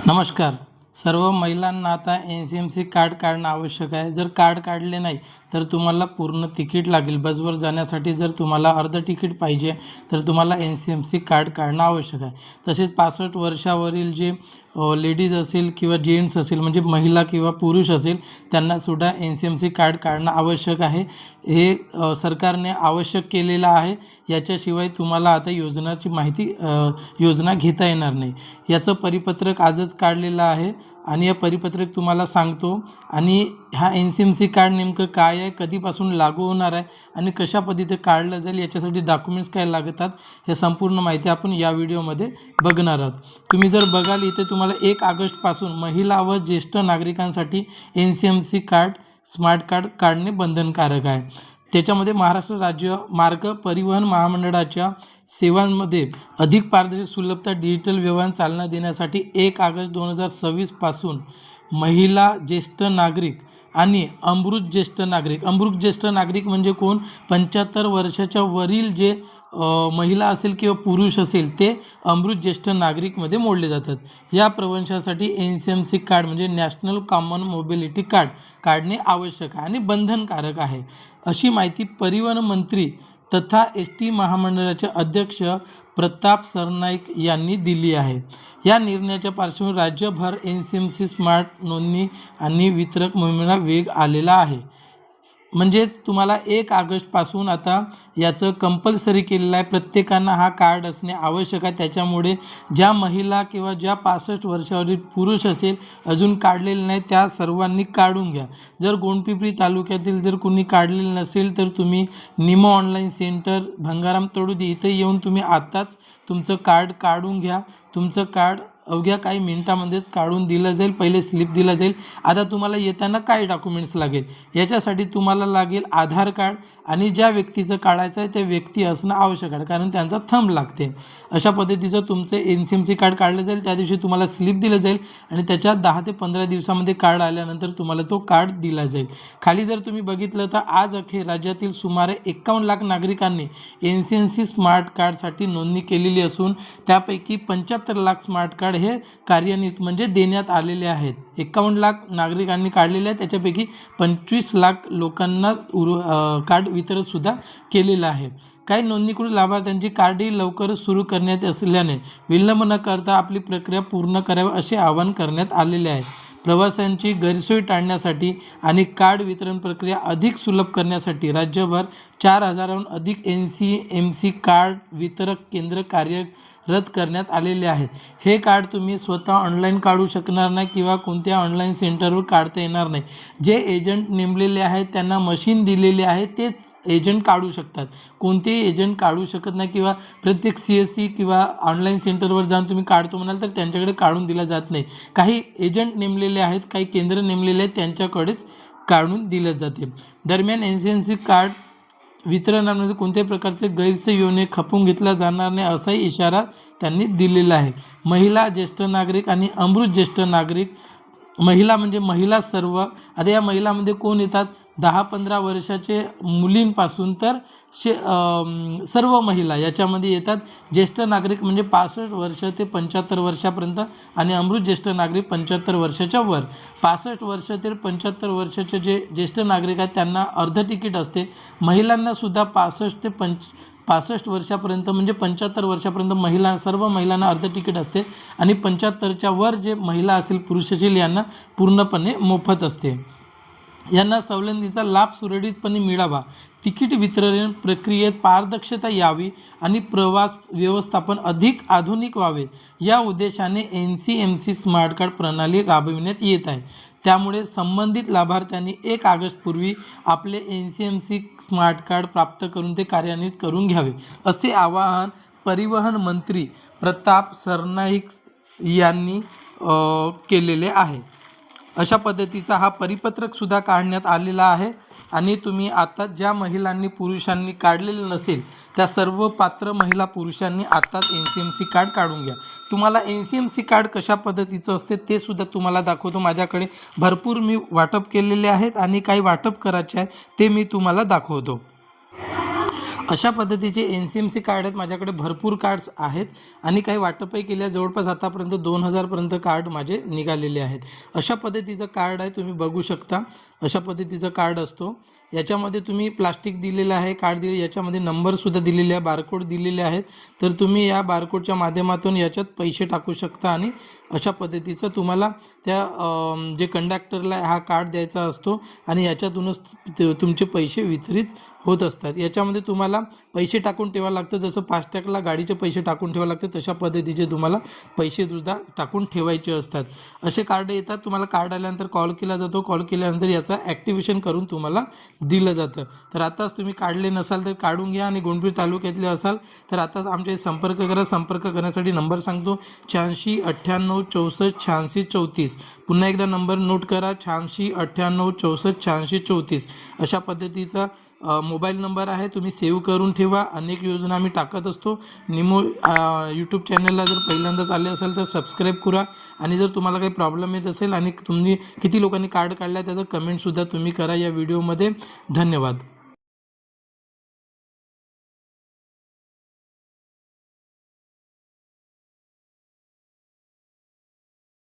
नमस्कार. सर्व महिलांना आता NCMC कार्ड काढणं आवश्यक आहे. जर कार्ड काढले नाही तर तुम्हाला पूर्ण तिकीट लागेल. बसवर जाण्यासाठी जर तुम्हाला अर्धं तिकीट पाहिजे तर तुम्हाला NCMC कार्ड काढणं आवश्यक आहे. तसेच 65 वर्षावरील जे लेडीज असेल किंवा जेंट्स असेल म्हणजे महिला किंवा पुरुष असेल त्यांनासुद्धा NCMC कार्ड काढणं आवश्यक आहे. हे सरकारने आवश्यक केलेलं आहे. याच्याशिवाय तुम्हाला आता योजनाची माहिती योजना घेता येणार नाही. याचं परिपत्रक आजच काढलेलं आहे आणि हे परिपत्रक तुम्हाला सांगतो. आणि हा NCMC कार्ड नेमकं काय आहे, कधीपासून लागू होणार आहे आणि कशा पद्धतीने काढलं जाईल, याच्यासाठी डॉक्युमेंट्स काय लागतात, हे संपूर्ण माहिती आपण या व्हिडिओमध्ये बघणार आहोत. तुम्ही जर बघाल इथे तुम्हाला 1 ऑगस्टपासून महिला व ज्येष्ठ नागरिकांसाठी NCMC कार्ड स्मार्ट कार्ड काढणे बंधनकारक आहे. त्याच्यामध्ये महाराष्ट्र राज्य मार्ग परिवहन महामंडळाच्या सेवांमध्ये अधिक पारदर्शक सुलभता डिजिटल व्यवहार चालना देण्यासाठी 1 ऑगस्ट 2026 पासून महिला ज्येष्ठ नागरिक आणि अमृत ज्येष्ठ नागरिक म्हणजे कोण, 75 वर्षाच्या वरील जे महिला असेल किंवा पुरुष असेल ते अमृत ज्येष्ठ नागरिकमध्ये मोडले जातात. या प्रवाशांसाठी NCMC कार्ड म्हणजे नॅशनल कॉमन मोबिलिटी कार्ड काढणे आवश्यक आहे आणि बंधनकारक आहे, अशी माहिती परिवहन मंत्री तथा ST महामंडळाचे अध्यक्ष प्रताप सरनाईक यांनी दिली आहे. या निर्णयाच्या पार्श्वभूमीवर राज्यभर NCMC स्मार्ट नोंदणी आणि वितरक मोहिमेला वेग आलेला आहे. म्हणजेच तुम्हाला 1 ऑगस्टपासून आता याचं कंपल्सरी केलेलं आहे. प्रत्येकांना हा कार्ड असणे आवश्यक आहे. त्याच्यामुळे ज्या महिला किंवा ज्या 65 वर्षावरील पुरुष असेल अजून काढलेले नाही त्या सर्वांनी काढून घ्या. जर गोंडपिंपरी तालुक्यातील जर कोणी काढलेलं नसेल तर तुम्ही निमो ऑनलाईन सेंटर भंगाराम तळुदी इथे येऊन तुम्ही आत्ताच तुमचं कार्ड काढून घ्या. तुमचं कार्ड अवघ्या काही मिनिटामध्येच काढून दिलं जाईल. पहिले स्लिप दिलं जाईल. आता तुम्हाला येताना काय डॉक्युमेंट्स लागेल, याच्यासाठी तुम्हाला लागेल आधार कार्ड आणि ज्या व्यक्तीचं काढायचं आहे त्या व्यक्ती असणं आवश्यक आहे, कारण त्यांचा थंब लागते. अशा पद्धतीचं तुमचं NCMC कार्ड काढलं जाईल. त्या दिवशी तुम्हाला स्लिप दिलं जाईल आणि त्याच्या 10 ते 15 दिवसामध्ये कार्ड आल्यानंतर तुम्हाला तो कार्ड दिला जाईल. खाली जर तुम्ही बघितलं तर आज अखेर राज्यातील सुमारे 51 लाख नागरिकांनी NCMC स्मार्ट कार्डसाठी नोंदणी केलेली असून त्यापैकी 75 लाख स्मार्ट कार्ड हे कार्यान्वित म्हणजे देण्यात आलेले आहेत. 51 लाख नागरिकांनी काढलेले आहेत. त्याच्यापैकी 25 लाख लोकांना कार्ड वितरणसुद्धा केलेलं आहे. काही नोंदणीकृत लाभार्थ्यांची कार्डही लवकरच सुरू करण्यात असल्याने विलंब न करता आपली प्रक्रिया पूर्ण करावी असे आवाहन करण्यात आलेले आहे. प्रवाशांची गैरसोय टाळण्यासाठी आणि कार्ड वितरण प्रक्रिया अधिक सुलभ करण्यासाठी राज्यभर 4000हून अधिक NCMC कार्ड वितरक केंद्र कार्यरत करण्यात आलेले आहेत. हे कार्ड तुम्ही स्वतः ऑनलाईन काढू शकणार नाही किंवा कोणत्या ऑनलाईन सेंटरवर काढता येणार नाही. जे एजंट नेमलेले आहेत त्यांना मशीन दिलेले आहे तेच एजंट काढू शकतात. कोणतेही एजंट काढू शकत नाही किंवा प्रत्येक CSC किंवा ऑनलाईन सेंटरवर जाऊन तुम्ही काढतो म्हणाल तर त्यांच्याकडे काढून दिलं जात नाही. काही एजंट नेमलेले आहेत, काही केंद्र नेमलेले आहेत, त्यांच्याकडेच काढून दिलं जाते. दरम्यान NCMC कार्ड वितरणामध्ये कोणत्याही प्रकारचे गैरसोय खपवून घेतला जाणार नाही असाही इशारा त्यांनी दिलेला आहे. महिला ज्येष्ठ नागरिक आणि अमृत ज्येष्ठ नागरिक, महिला म्हणजे महिला सर्व. आता या महिलामध्ये कोण येतात, 10-15 वर्षाचे मुलींपासून तर सर्व महिला याच्यामध्ये येतात. ज्येष्ठ नागरिक म्हणजे 65 वर्ष ते 75 वर्षापर्यंत आणि अमृत ज्येष्ठ नागरिक 75 वर्षाच्या वर. 65 वर्ष ते 75 वर्षाचे जे ज्येष्ठ नागरिक आहेत त्यांना अर्ध तिकीट असते. महिलांनासुद्धा 65 वर्षापर्यंत म्हणजे 75 वर्षापर्यंत सर्व महिलांना अर्ध तिकीट असते आणि 75च्या वर जे महिला असेल पुरुष असेल यांना पूर्णपणे मोफत असते. यांना सवलतीचा लाभ सुरळीतपणे मिळावा, तिकीट वितरण प्रक्रियेत पारदर्शकता यावी आणि प्रवास व्यवस्थापन अधिक आधुनिक व्हावे या उद्देशाने NCMC स्मार्ट कार्ड प्रणाली राबविण्यात येत आहे. त्यामुळे संबंधित लाभार्थ्यांनी 1 ऑगस्टपूर्वी आपले NCMC स्मार्ट कार्ड प्राप्त करून ते कार्यान्वित करून घ्यावे, असे आवाहन परिवहन मंत्री प्रताप सरनाईक यांनी केलेले आहे. अशा पद्धतीचा हा परिपत्रकसुद्धा काढण्यात आलेला आहे. आणि तुम्ही आता ज्या महिलांनी पुरुषांनी काढलेलं नसेल त्या सर्व पात्र महिला पुरुषांनी आत्ताच NCMC कार्ड काढून घ्या. तुम्हाला NCMC कार्ड कशा पद्धतीचं असते ते सुद्धा तुम्हाला दाखवतो. माझ्याकडे भरपूर मी वाटप केलेले आहेत आणि काही वाटप करायचे आहे ते मी तुम्हाला दाखवतो. अशा पद्धतीचे NCMC कार्ड आहेत माझ्याकडे, भरपूर कार्ड्स आहेत आणि काही वाटपही केल्या. जवळपास आतापर्यंत 2000 पर्यंत कार्ड माझे निघालेले आहेत. अशा पद्धतीचं कार्ड आहे, तुम्ही बघू शकता. अशा पद्धतीचं कार्ड असतो. याच्यामध्ये तुम्ही प्लास्टिक दिलेलं आहे, कार्ड दिले, याच्यामध्ये नंबरसुद्धा दिलेले आहे, बारकोड दिलेले आहेत. तर तुम्ही या बारकोडच्या माध्यमातून याच्यात पैसे टाकू शकता आणि अशा पद्धतीचं तुम्हाला त्या जे कंडक्टरला हा कार्ड द्यायचा असतो आणि याच्यातूनच तुमचे पैसे वितरित होत असतात. याच्यामध्ये तुम्हाला पैसे टाकून ठेवावं लागतं, जसं फास्टॅगला गाडीचे पैसे टाकून ठेवावं लागतं तशा पद्धतीचे तुम्हाला पैसेसुद्धा टाकून ठेवायचे असतात. असे कार्ड येतात. तुम्हाला कार्ड आल्यानंतर कॉल केला जातो. कॉल केल्यानंतर याचा ॲक्टिवेशन करून तुम्हाला दिलं जातं. तर आताच तुम्ही काढले नसाल तर काढून घ्या आणि गोंडपीर तालुक्यातले असाल तर आताच आमच्याशी संपर्क करा. संपर्क करण्यासाठी नंबर सांगतो 86 98 64 86 34. पुन्हा एकदा नंबर नोट करा 86 98 64 86 34. अशा पद्धतीचा मोबाईल नंबर आहे, तुम्ही सेव्ह करून ठेवा. अनेक योजना आम्ही टाकत असतो. निमो यूट्यूब चॅनलला जर पहिल्यांदाच आले असेल तर सबस्क्राईब करा आणि जर तुम्हाला काही प्रॉब्लेम येत असेल आणि तुम्ही किती लोकांनी कार्ड काढला त्याचं कमेंटसुद्धा तुम्ही करा या व्हिडिओमध्ये. धन्यवाद.